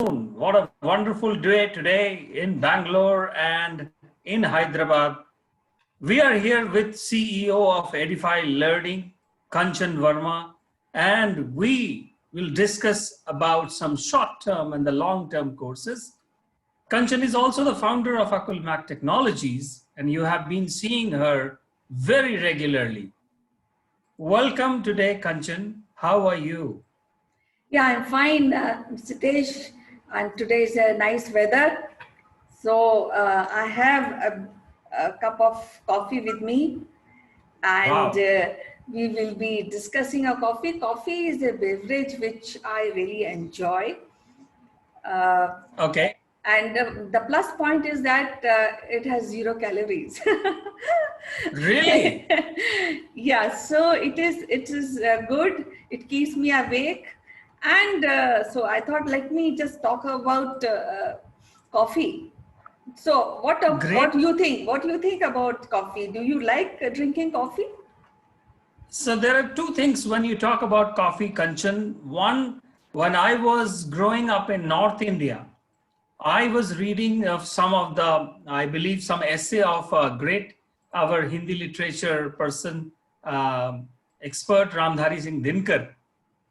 What a wonderful day today in Bangalore and in Hyderabad. We are here with CEO of Edify Learning, Kanchan Verma, and we will discuss about some short-term and the long-term courses. Kanchan is also the founder of Akulmac Technologies, and you have been seeing her very regularly. Welcome today, Kanchan. How are you? Yeah, I'm fine, Sitesh. And today is a nice weather. So I have a cup of coffee with me, and Wow. we will be discussing a coffee. Coffee is a beverage which I really enjoy. Uh, Okay. and the plus point is that it has 0 calories. Really? Yeah, so it is good. It keeps me awake, and so I thought, let me just talk about coffee. So Great. what do you think? What do you think about coffee? Do you like drinking coffee? So there are two things when you talk about coffee, Kanchan. One, when I was growing up in North India, I was reading of some of the, I believe, some essay of a great, our Hindi literature person, expert Ramdhari Singh Dinkar,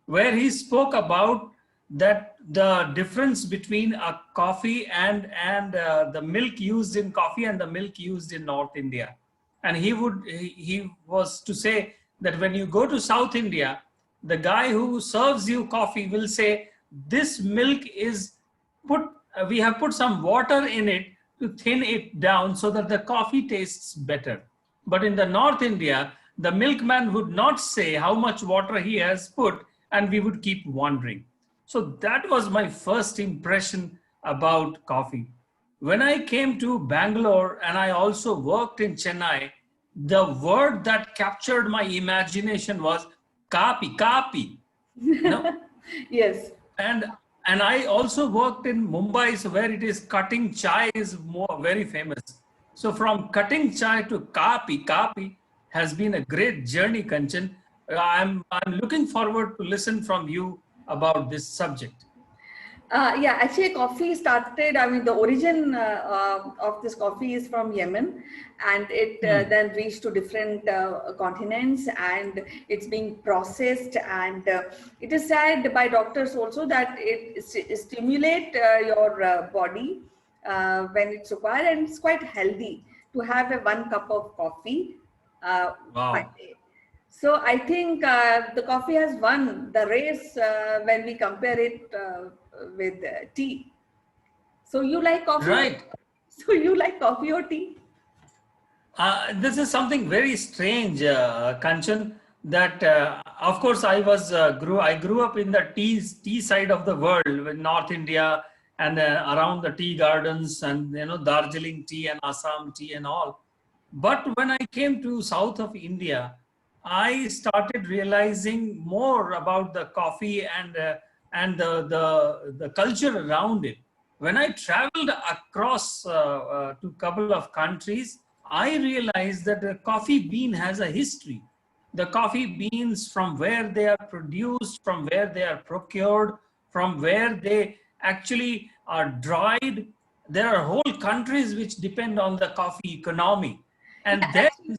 where he spoke about that the difference between a coffee and the milk used in coffee and the milk used in North India. And he was to say that when you go to South India, the guy who serves you coffee will say, this milk is put, we have put some water in it to thin it down so that the coffee tastes better. But in the North India, the milkman would not say how much water he has put, and we would keep wondering. So that was my first impression about coffee. When I came to Bangalore and I also worked in Chennai, the word that captured my imagination was kapi, kapi. You know, Yes. and and I also worked in Mumbai, so where it is cutting chai is more very famous. So from cutting chai to kapi, kapi has been a great journey, Kanchan. I'm looking forward to listen from you about this subject. Yeah, actually, coffee started. I mean, the origin of this coffee is from Yemen, and it Hmm. then reached to different continents, and it's being processed. And it is said by doctors also that it stimulate your body when it's required, and it's quite healthy to have a 1 cup of coffee per Wow. day. So I think the coffee has won the race when we compare it with tea. So you like coffee? Right. So you like coffee or tea? This is something very strange, Kanchan. That of course I grew up in the tea side of the world, with North India and around the tea gardens and Darjeeling tea and Assam tea and all. But when I came to south of India, I started realizing more about the coffee and the culture around it. When I traveled across to a couple of countries, I realized that the coffee bean has a history. The coffee beans, from where they are produced, from where they are procured, from where they actually are dried. There are whole countries which depend on the coffee economy. Yeah, And then, actually,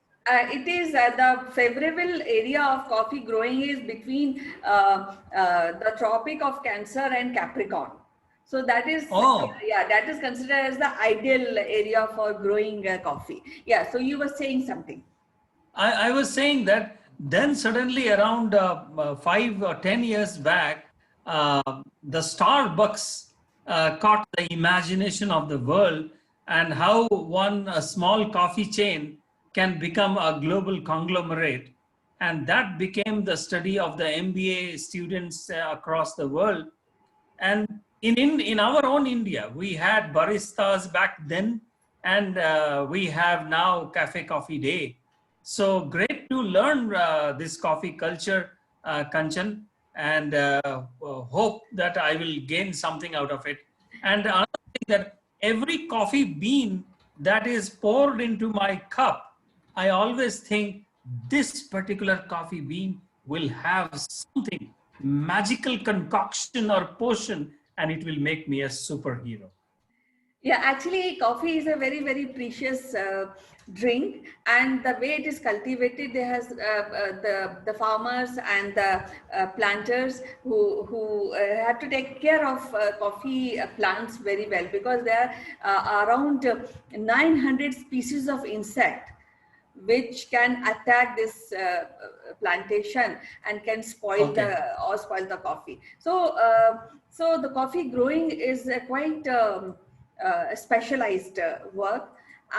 it is the favorable area of coffee growing is between the Tropic of Cancer and Capricorn. So that is, oh, yeah, that is considered as the ideal area for growing coffee. Yeah, so you were saying something. I was saying that then suddenly around 5 or 10 years back, the Starbucks caught the imagination of the world, and how one a small coffee chain can become a global conglomerate. And that became the study of the MBA students across the world. And in our own India, we had baristas back then, and we have now Cafe Coffee Day. So great to learn this coffee culture, Kanchan, and hope that I will gain something out of it. And another thing, that every coffee bean that is poured into my cup, I always think this particular coffee bean will have something magical concoction or potion, and it will make me a superhero. Yeah, actually, coffee is a very, very precious drink, and the way it is cultivated, there has the farmers and the planters who have to take care of coffee plants very well, because there are around 900 species of insect which can attack this plantation and can spoil Okay. the coffee. So so the coffee growing is a quite specialized work,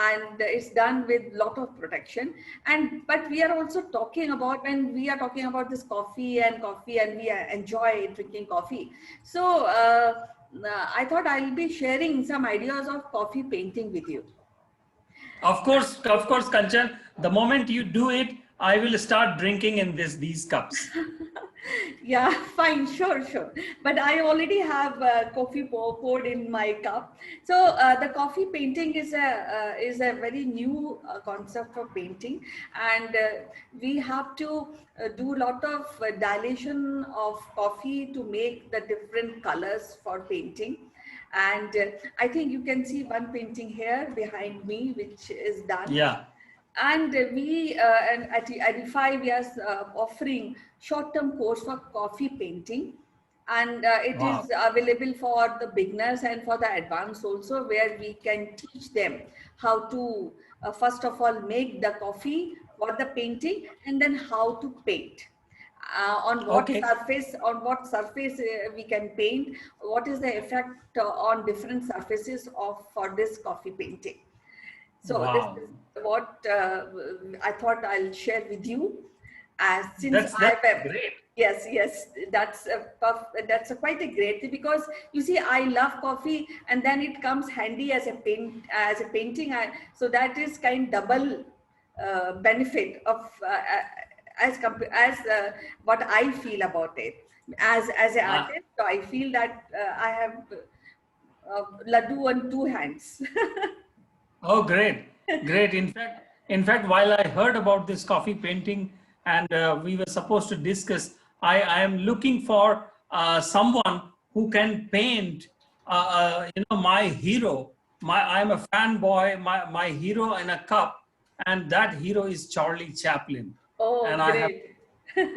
and it's done with lot of protection. And but we are also talking about, when we are talking about this coffee and we enjoy drinking coffee, so I thought I'll be sharing some ideas of coffee painting with you. Of course, Kanchan. The moment you do it, I will start drinking in these cups. Yeah, fine, sure, sure. But I already have coffee poured in my cup. So the coffee painting is a very new concept for painting, and we have to do a lot of dilation of coffee to make the different colors for painting. And I think you can see one painting here behind me, which is done. Yeah. And we and at Edify we are offering short-term course for coffee painting, and it Wow. is available for the beginners and for the advanced also, where we can teach them how to first of all make the coffee for the painting, and then how to paint. Okay. On what surface we can paint, what is the effect on different surfaces of for this coffee painting. So this Wow. is what I thought I'll share with you. As since That's I've great. yes, yes, that's a quite a great thing, because you see, I love coffee, and then it comes handy as a painting. So that is kind double benefit of as what I feel about it. As an Uh, artist, so I feel that I have laddu on two hands. oh, great, great. In fact, while I heard about this coffee painting and we were supposed to discuss, I am looking for someone who can paint, my hero. I'm a fanboy. My hero in a cup, and that hero is Charlie Chaplin. Oh, And I have great. Yeah,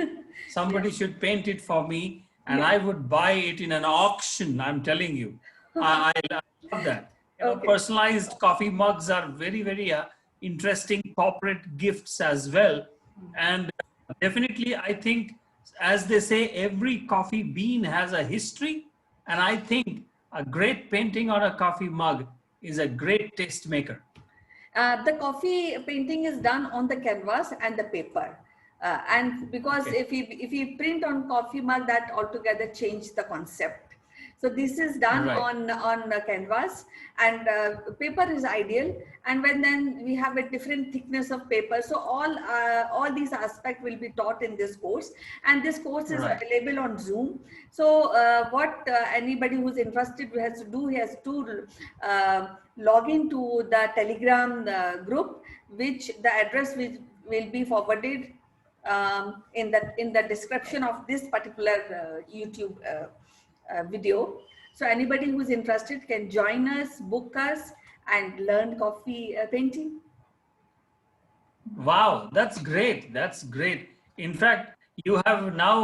somebody should paint it for me, and yeah. I would buy it in an auction. I'm telling you, I love that. Okay. Personalized coffee mugs are very, very interesting corporate gifts as well. And definitely, I think, as they say, every coffee bean has a history. And I think a great painting on a coffee mug is a great taste maker. The coffee painting is done on the canvas and the paper. And because Okay. if we print on coffee mug, that altogether change the concept. So this is done Right. on the canvas, and paper is ideal. And when then we have a different thickness of paper, so all these aspects will be taught in this course, and this course is Right. available on Zoom. So what anybody who's interested has to do, he has to log into the Telegram group, which the address will be forwarded in the description of this particular YouTube video. So anybody who's interested can join us, book us, and learn coffee painting. Wow, that's great. That's great. In fact, you have now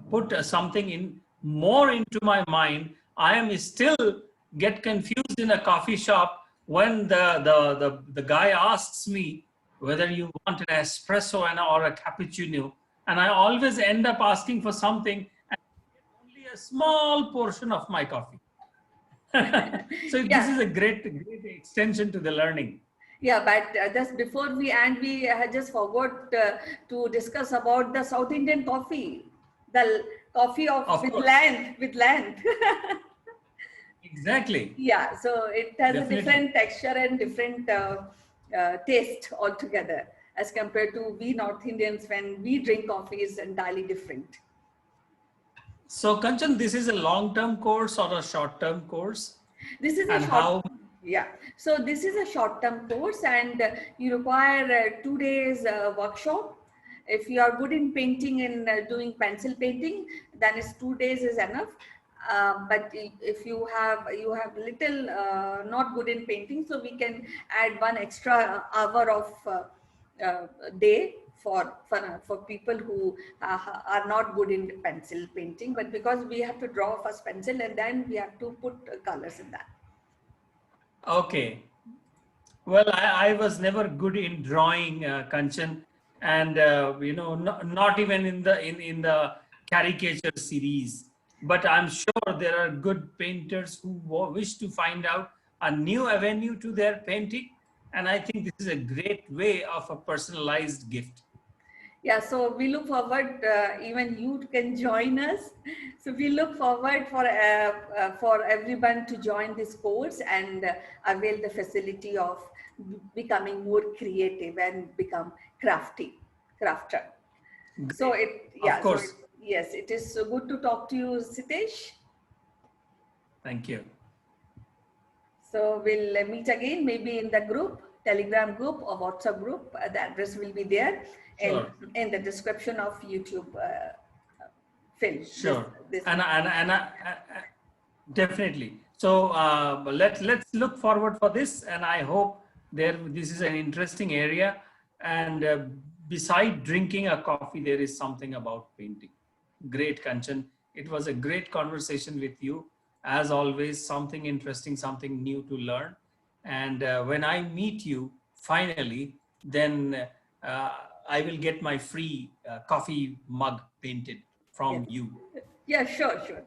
put something in more into my mind. I am still get confused in a coffee shop when the guy asks me whether you want an espresso or a cappuccino, and I always end up asking for something and get only a small portion of my coffee. So this Yeah, is a great extension to the learning. yeah, but just before we end, we had just forgot to discuss about the South Indian coffee, the coffee of Of with course, land, with land. exactly, Yeah, so it has a definitely. different texture and different taste altogether, as compared to we North Indians, when we drink coffee is entirely different. So, Kanchan, this is a long-term course or a short-term course, This is a and short, how? yeah. So this is a short-term course, and you require 2 days workshop. If you are good in painting and doing pencil painting, then it's 2 days is enough. But if you have little not good in painting, so we can add one extra hour of day for people who are not good in pencil painting. But because we have to draw first pencil and then we have to put colors in that. Okay. Well, I was never good in drawing, Kanchan, and not even in the caricature series. But I'm sure there are good painters who wish to find out a new avenue to their painting, and I think this is a great way of a personalized gift. Yeah, so we look forward, even you can join us. So we look forward for everyone to join this course and avail the facility of becoming more creative and become crafter. So Great, of course. yes, it is so good to talk to you, Sitesh. Thank you. So we'll meet again, maybe in the group, Telegram group or WhatsApp group. The address will be there and Sure. in the description of YouTube film. Sure. This Definitely. So let's look forward for this, and I hope this is an interesting area. And beside drinking a coffee, there is something about painting. Great, Kanchan. It was a great conversation with you. As always, something interesting, something new to learn. And when I meet you finally, then I will get my free coffee mug painted yes. from you. Yeah, sure.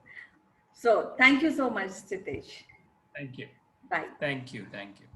So thank you so much, Sitesh. Thank you. Bye. Thank you. Thank you.